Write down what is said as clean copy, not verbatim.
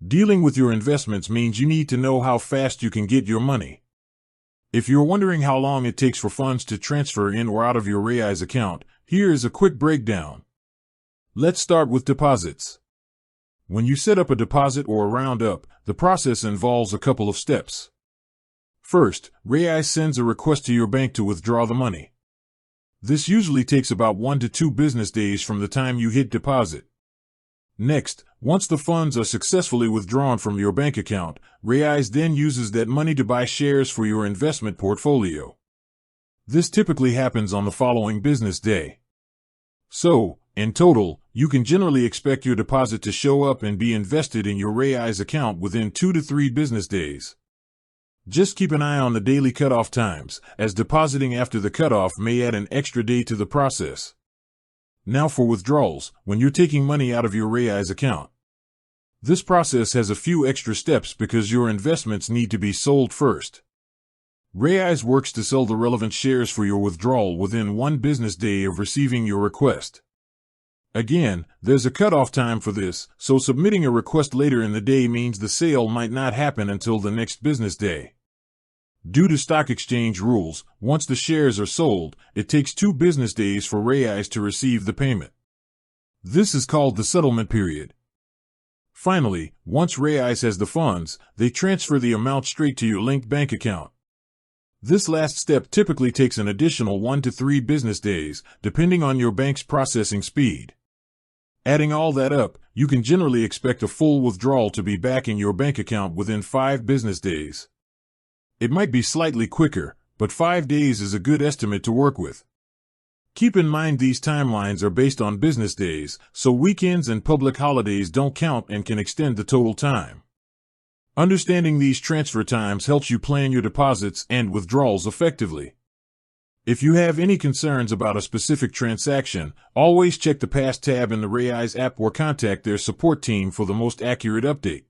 Dealing with your investments means you need to know how fast you can get your money. If you're wondering how long it takes for funds to transfer in or out of your Raiz account, here is a quick breakdown. Let's start with deposits. When you set up a deposit or a roundup, the process involves a couple of steps. First, Raiz sends a request to your bank to withdraw the money. This usually takes about 1 to 2 business days from the time you hit deposit. Next, once the funds are successfully withdrawn from your bank account, Raiz then uses that money to buy shares for your investment portfolio. This typically happens on the following business day. So, in total, you can generally expect your deposit to show up and be invested in your Raiz account within 2 to 3 business days. Just keep an eye on the daily cutoff times, as depositing after the cutoff may add an extra day to the process. Now for withdrawals, when you're taking money out of your Raiz account. This process has a few extra steps because your investments need to be sold first. Raiz works to sell the relevant shares for your withdrawal within 1 business day of receiving your request. Again, there's a cutoff time for this, so submitting a request later in the day means the sale might not happen until the next business day. Due to stock exchange rules, once the shares are sold, it takes 2 business days for Raiz to receive the payment. This is called the settlement period. Finally, once Raiz has the funds, they transfer the amount straight to your linked bank account. This last step typically takes an additional 1 to 3 business days, depending on your bank's processing speed. Adding all that up, you can generally expect a full withdrawal to be back in your bank account within 5 business days. It might be slightly quicker, but 5 days is a good estimate to work with. Keep in mind these timelines are based on business days, so weekends and public holidays don't count and can extend the total time. Understanding these transfer times helps you plan your deposits and withdrawals effectively. If you have any concerns about a specific transaction, always check the Past tab in the Raiz app or contact their support team for the most accurate update.